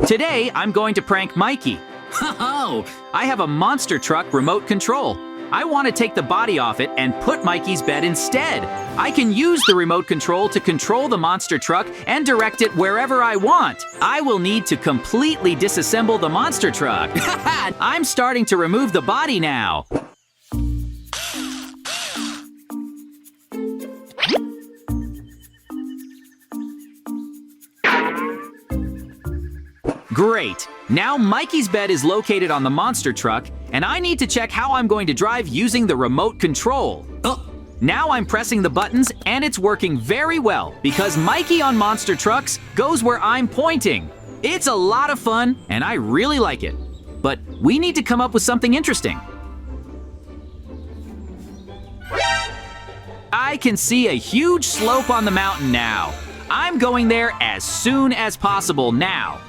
Today, I'm going to prank Mikey. Oh, I have a monster truck remote control. I want to take the body off it and put Mikey's bed instead. I can use the remote control to control the monster truck and direct it wherever I want. I will need to completely disassemble the monster truck. I'm starting to remove the body now. Great! Now Mikey's bed is located on the monster truck, and I need to check how I'm going to drive using the remote control. Now I'm pressing the buttons, and it's working very well because Mikey on monster trucks goes where I'm pointing. It's a lot of fun, and I really like it. But we need to come up with something interesting. I can see a huge slope on the mountain now. I'm going there as soon as possible now.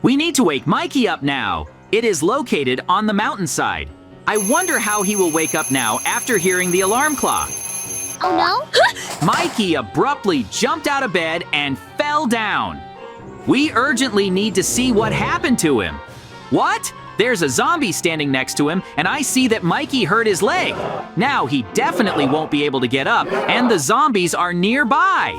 We need to wake Mikey up now. It is located on the mountainside. I wonder how he will wake up now after hearing the alarm clock. Oh no? Mikey abruptly jumped out of bed and fell down. We urgently need to see what happened to him. What? There's a zombie standing next to him, and I see that Mikey hurt his leg. Now he definitely won't be able to get up, and the zombies are nearby.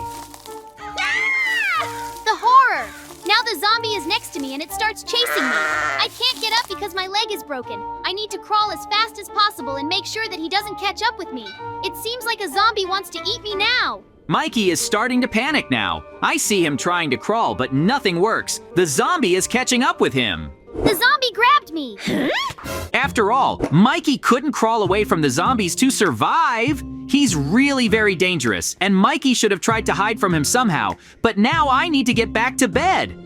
The horror! Now the zombie is next to me and it starts chasing me. I can't get up because my leg is broken. I need to crawl as fast as possible and make sure that he doesn't catch up with me. It seems like a zombie wants to eat me now. Mikey is starting to panic now. I see him trying to crawl, but nothing works. The zombie is catching up with him. The zombie grabbed me. After all, Mikey couldn't crawl away from the zombies to survive. He's really very dangerous, and Mikey should have tried to hide from him somehow, but now I need to get back to bed.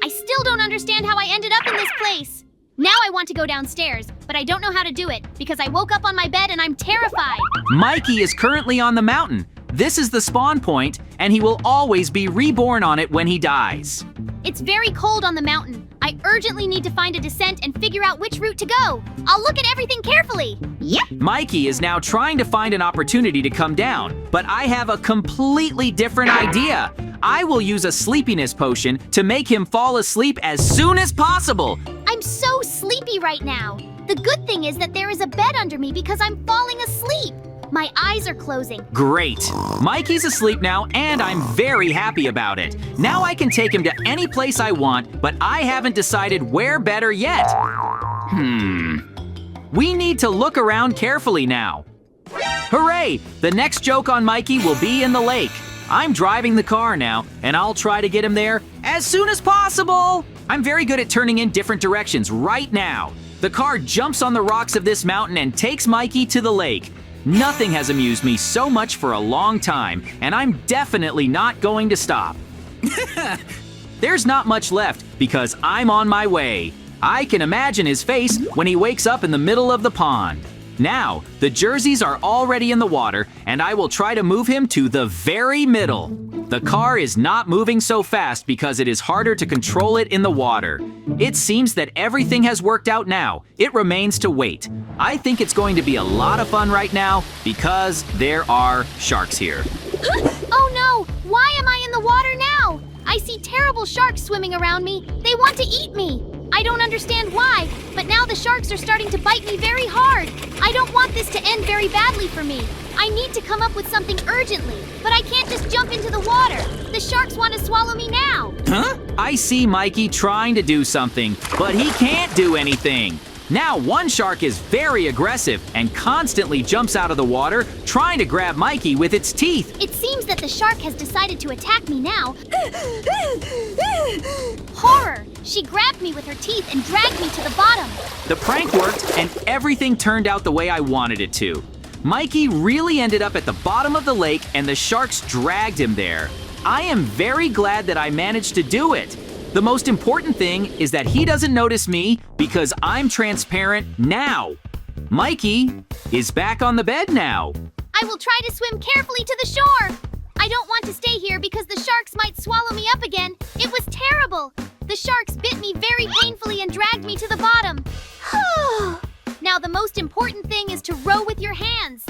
I still don't understand how I ended up in this place. Now I want to go downstairs, but I don't know how to do it because I woke up on my bed and I'm terrified. Mikey is currently on the mountain. This is the spawn point, and he will always be reborn on it when he dies. It's very cold on the mountain. I urgently need to find a descent and figure out which route to go. I'll look at everything carefully. Yep. Mikey is now trying to find an opportunity to come down, but I have a completely different idea. I will use a sleepiness potion to make him fall asleep as soon as possible. I'm so sleepy right now. The good thing is that there is a bed under me because I'm falling asleep. My eyes are closing. Great. Mikey's asleep now, and I'm very happy about it. Now I can take him to any place I want, but I haven't decided where better yet. We need to look around carefully now. Hooray! The next joke on Mikey will be in the lake. I'm driving the car now, and I'll try to get him there as soon as possible. I'm very good at turning in different directions right now. The car jumps on the rocks of this mountain and takes Mikey to the lake. Nothing has amused me so much for a long time, and I'm definitely not going to stop. There's not much left because I'm on my way. I can imagine his face when he wakes up in the middle of the pond. Now, the jerseys are already in the water, and I will try to move him to the very middle. The car is not moving so fast because it is harder to control it in the water. It seems that everything has worked out now. It remains to wait. I think it's going to be a lot of fun right now because there are sharks here. Oh no! Why am I in the water now? I see terrible sharks swimming around me. They want to eat me. I don't understand why, but now the sharks are starting to bite me very hard. I don't want this to end very badly for me. I need to come up with something urgently, but I can't just jump into the water. The sharks want to swallow me now. I see Mikey trying to do something, but he can't do anything. Now one shark is very aggressive and constantly jumps out of the water, trying to grab Mikey with its teeth. It seems that the shark has decided to attack me now. Horror! She grabbed me with her teeth and dragged me to the bottom. The prank worked, and everything turned out the way I wanted it to. Mikey really ended up at the bottom of the lake, and the sharks dragged him there. I am very glad that I managed to do it. The most important thing is that he doesn't notice me because I'm transparent now. Mikey is back on the bed now. I will try to swim carefully to the shore. I don't want to stay here because the sharks might swallow me up again. It was terrible. The sharks bit me very painfully and dragged me to the bottom. Now the most important thing is to row with your hands.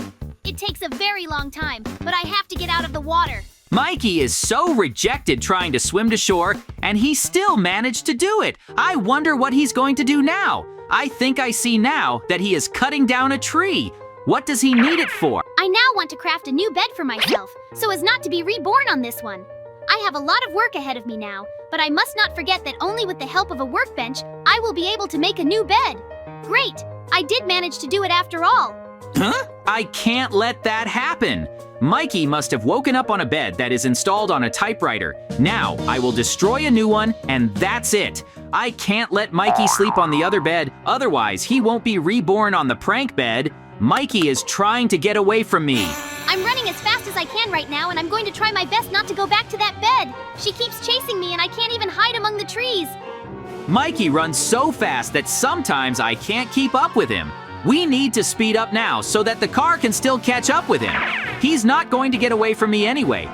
It takes a very long time, but I have to get out of the water. Mikey is so rejected trying to swim to shore, and he still managed to do it. I wonder what he's going to do now. I think I see now that he is cutting down a tree. What does he need it for? I now want to craft a new bed for myself, so as not to be reborn on this one. I have a lot of work ahead of me now, but I must not forget that only with the help of a workbench, I will be able to make a new bed. Great! I did manage to do it after all. Huh? I can't let that happen. Mikey must have woken up on a bed that is installed on a typewriter. Now, I will destroy a new one, and that's it. I can't let Mikey sleep on the other bed, otherwise he won't be reborn on the prank bed. Mikey is trying to get away from me. I'm running as fast as I can right now, and I'm going to try my best not to go back to that bed. She keeps chasing me, and I can't even hide among the trees. Mikey runs so fast that sometimes I can't keep up with him. We need to speed up now so that the car can still catch up with him. He's not going to get away from me anyway.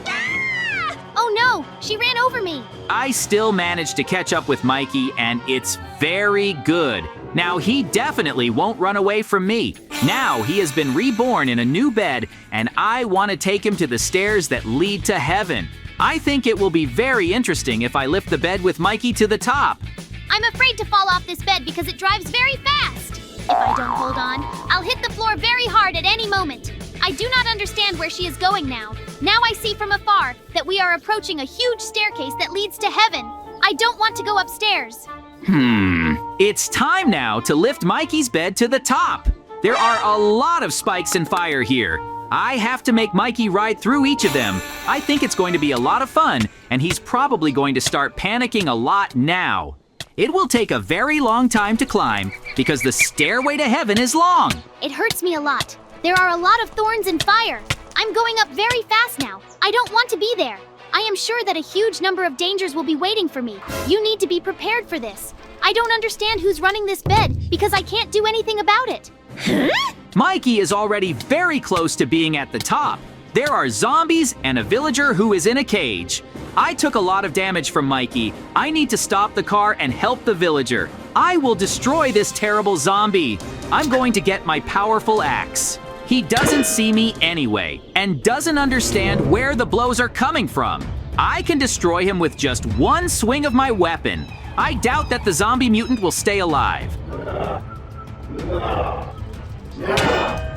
Ah! Oh no, she ran over me. I still managed to catch up with Mikey, and it's very good. Now he definitely won't run away from me. Now he has been reborn in a new bed, and I want to take him to the stairs that lead to heaven. I think it will be very interesting if I lift the bed with Mikey to the top. I'm afraid to fall off this bed because it drives very fast. If I don't hold on, I'll hit the floor very hard at any moment. I do not understand where she is going now. Now I see from afar that we are approaching a huge staircase that leads to heaven. I don't want to go upstairs. It's time now to lift Mikey's bed to the top. There are a lot of spikes and fire here. I have to make Mikey ride through each of them. I think it's going to be a lot of fun, and he's probably going to start panicking a lot now. It will take a very long time to climb because the stairway to heaven is long. It hurts me a lot. There are a lot of thorns and fire. I'm going up very fast now. I don't want to be there. I am sure that a huge number of dangers will be waiting for me. You need to be prepared for this. I don't understand who's running this bed because I can't do anything about it. Mikey is already very close to being at the top. There are zombies and a villager who is in a cage. I took a lot of damage from Mikey. I need to stop the car and help the villager. I will destroy this terrible zombie. I'm going to get my powerful axe. He doesn't see me anyway and doesn't understand where the blows are coming from. I can destroy him with just one swing of my weapon. I doubt that the zombie mutant will stay alive.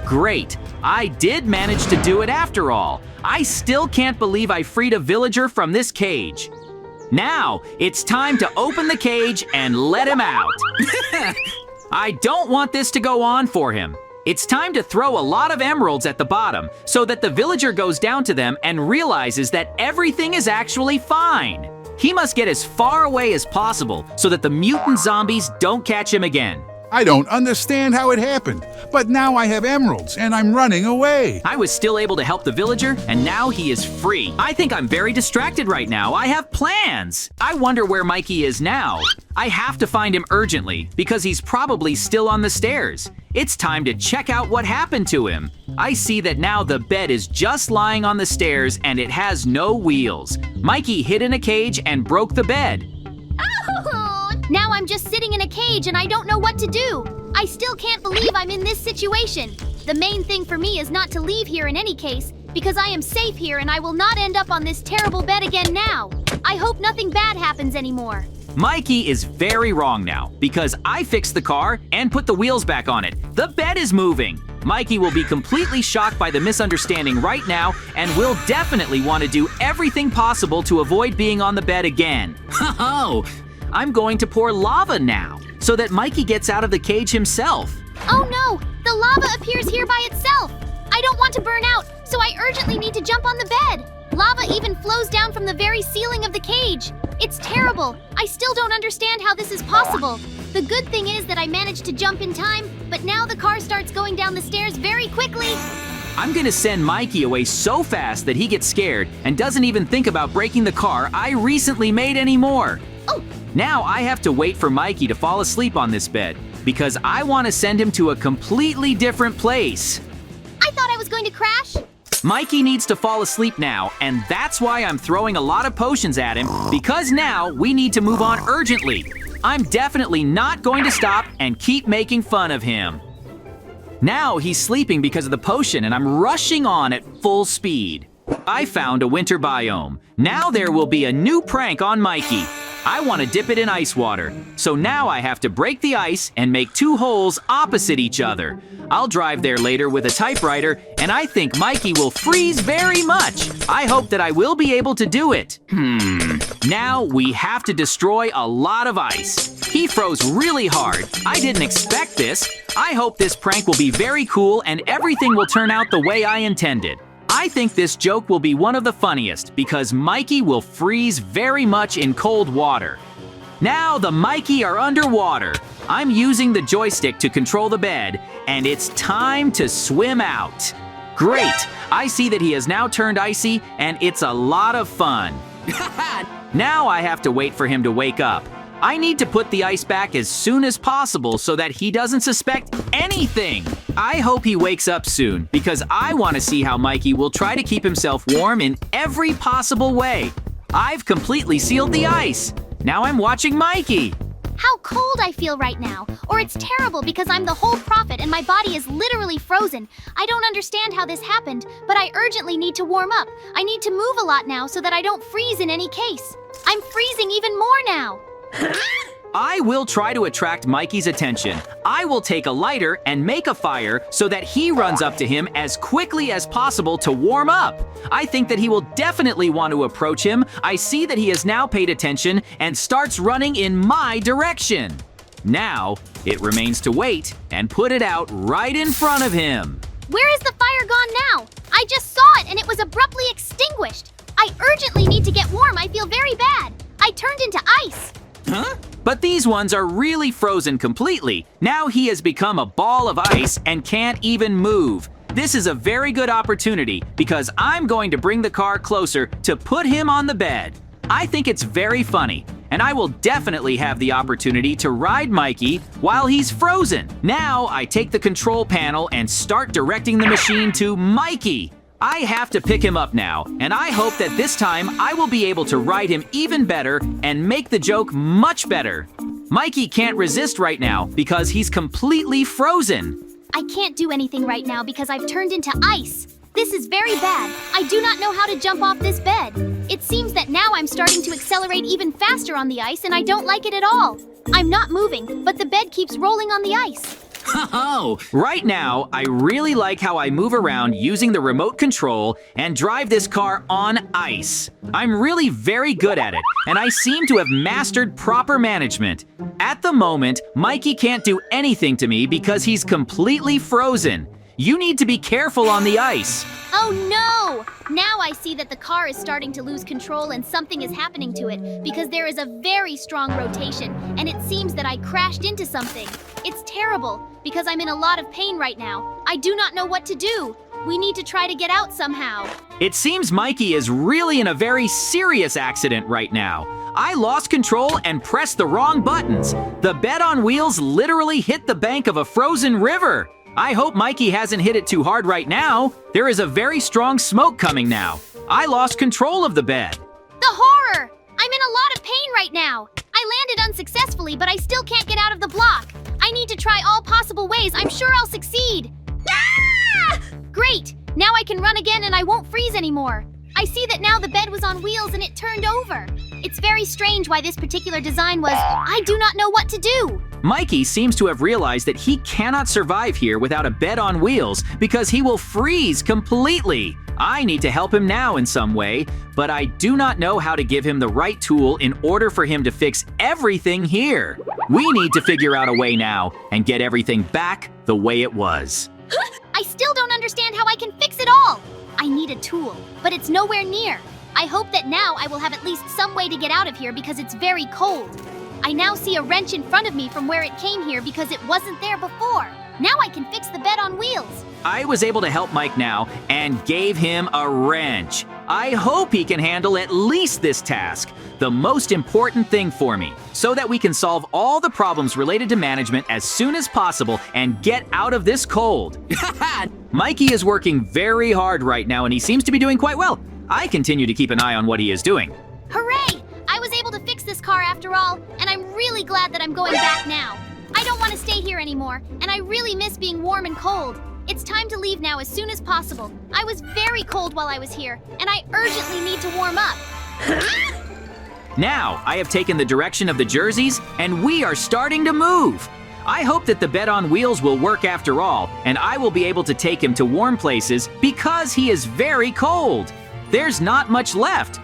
Great. I did manage to do it after all. I still can't believe I freed a villager from this cage. Now, it's time to open the cage and let him out. I don't want this to go on for him. It's time to throw a lot of emeralds at the bottom so that the villager goes down to them and realizes that everything is actually fine. He must get as far away as possible so that the mutant zombies don't catch him again. I don't understand how it happened, but now I have emeralds and I'm running away. I was still able to help the villager, and now he is free. I think I'm very distracted right now. I have plans. I wonder where Mikey is now. I have to find him urgently because he's probably still on the stairs. It's time to check out what happened to him. I see that now the bed is just lying on the stairs and it has no wheels. Mikey hid in a cage and broke the bed. Now I'm just sitting in a cage and I don't know what to do. I still can't believe I'm in this situation. The main thing for me is not to leave here in any case, because I am safe here and I will not end up on this terrible bed again now. I hope nothing bad happens anymore. Mikey is very wrong now because I fixed the car and put the wheels back on it. The bed is moving. Mikey will be completely shocked by the misunderstanding right now and will definitely want to do everything possible to avoid being on the bed again. Oh, I'm going to pour lava now so that Mikey gets out of the cage himself. Oh no, the lava appears here by itself. I don't want to burn out, so I urgently need to jump on the bed. Lava even flows down from the very ceiling of the cage. It's terrible. I still don't understand how this is possible. The good thing is that I managed to jump in time, but now the car starts going down the stairs very quickly. I'm gonna send Mikey away so fast that he gets scared and doesn't even think about breaking the car I recently made anymore. Oh! Now I have to wait for Mikey to fall asleep on this bed because I want to send him to a completely different place. I thought I was going to crash. Mikey needs to fall asleep now, and that's why I'm throwing a lot of potions at him, because now we need to move on urgently. I'm definitely not going to stop and keep making fun of him. Now he's sleeping because of the potion, and I'm rushing on at full speed. I found a winter biome. Now there will be a new prank on Mikey. I want to dip it in ice water. So now I have to break the ice and make 2 holes opposite each other. I'll drive there later with a typewriter, and I think Mikey will freeze very much. I hope that I will be able to do it. Now we have to destroy a lot of ice. He froze really hard. I didn't expect this. I hope this prank will be very cool and everything will turn out the way I intended. I think this joke will be one of the funniest because Mikey will freeze very much in cold water. Now the Mikey are underwater. I'm using the joystick to control the bed, and it's time to swim out. Great! I see that he has now turned icy, and it's a lot of fun. Now I have to wait for him to wake up. I need to put the ice back as soon as possible so that he doesn't suspect anything. I hope he wakes up soon because I want to see how Mikey will try to keep himself warm in every possible way. I've completely sealed the ice. Now I'm watching Mikey. How cold I feel right now. Or it's terrible because I'm the whole prophet and my body is literally frozen. I don't understand how this happened, but I urgently need to warm up. I need to move a lot now so that I don't freeze in any case. I'm freezing even more now. I will try to attract Mikey's attention. I will take a lighter and make a fire so that he runs up to him as quickly as possible to warm up. I think that he will definitely want to approach him. I see that he has now paid attention and starts running in my direction. Now, it remains to wait and put it out right in front of him. Where is the fire gone now? I just saw it and it was abruptly extinguished. I urgently need to get warm. I feel very bad. I turned into ice. Huh? But these ones are really frozen completely. Now he has become a ball of ice and can't even move. This is a very good opportunity because I'm going to bring the car closer to put him on the bed. I think it's very funny, and I will definitely have the opportunity to ride Mikey while he's frozen. Now I take the control panel and start directing the machine to Mikey. I have to pick him up now, and I hope that this time I will be able to ride him even better and make the joke much better. Mikey can't resist right now because he's completely frozen. I can't do anything right now because I've turned into ice. This is very bad. I do not know how to jump off this bed. It seems that now I'm starting to accelerate even faster on the ice and I don't like it at all. I'm not moving, but the bed keeps rolling on the ice. Oh, right now, I really like how I move around using the remote control and drive this car on ice. I'm really very good at it, and I seem to have mastered proper management. At the moment, Mikey can't do anything to me because he's completely frozen. You need to be careful on the ice. Oh no! Now I see that the car is starting to lose control and something is happening to it because there is a very strong rotation and it seems that I crashed into something. It's terrible because I'm in a lot of pain right now. I do not know what to do. We need to try to get out somehow. It seems Mikey is really in a very serious accident right now. I lost control and pressed the wrong buttons. The bed on wheels literally hit the bank of a frozen river. I hope Mikey hasn't hit it too hard right now. There is a very strong smoke coming now. I lost control of the bed. The horror! I'm in a lot of pain right now. I landed unsuccessfully, but I still can't get out of the block. I need to try all possible ways. I'm sure I'll succeed. Ah! Great! Now I can run again and I won't freeze anymore. I see that now the bed was on wheels and it turned over. It's very strange why this particular design was. I do not know what to do. Mikey seems to have realized that he cannot survive here without a bed on wheels because he will freeze completely. I need to help him now in some way, but I do not know how to give him the right tool in order for him to fix everything here. We need to figure out a way now and get everything back the way it was. I still don't understand how I can fix it all. I need a tool, but it's nowhere near. I hope that now I will have at least some way to get out of here because it's very cold. I now see a wrench in front of me from where it came here because it wasn't there before. Now I can fix the bed on wheels. I was able to help Mike now and gave him a wrench. I hope he can handle at least this task, the most important thing for me, so that we can solve all the problems related to management as soon as possible and get out of this cold. Mikey is working very hard right now and he seems to be doing quite well. I continue to keep an eye on what he is doing. Hooray! I was able to fix this car after all, and I'm really glad that I'm going back now. I don't want to stay here anymore, and I really miss being warm and cold. It's time to leave now as soon as possible. I was very cold while I was here, and I urgently need to warm up. Now, I have taken the direction of the jerseys, and we are starting to move. I hope that the bed on wheels will work after all, and I will be able to take him to warm places because he is very cold. There's not much left.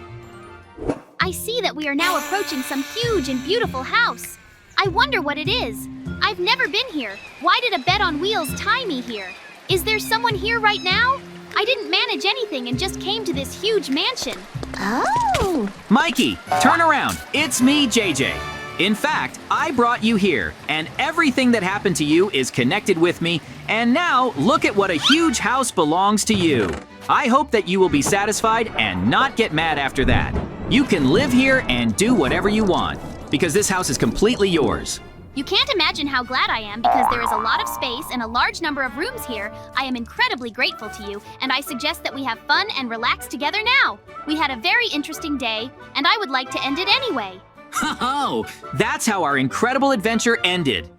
I see that we are now approaching some huge and beautiful house. I wonder what it is. I've never been here. Why did a bed on wheels tie me here? Is there someone here right now? I didn't manage anything and just came to this huge mansion. Oh! Mikey, turn around. It's me, JJ. In fact, I brought you here, and everything that happened to you is connected with me, and now look at what a huge house belongs to you. I hope that you will be satisfied and not get mad after that. You can live here and do whatever you want, because this house is completely yours. You can't imagine how glad I am because there is a lot of space and a large number of rooms here. I am incredibly grateful to you, and I suggest that we have fun and relax together now. We had a very interesting day, and I would like to end it anyway. Oh, that's how our incredible adventure ended.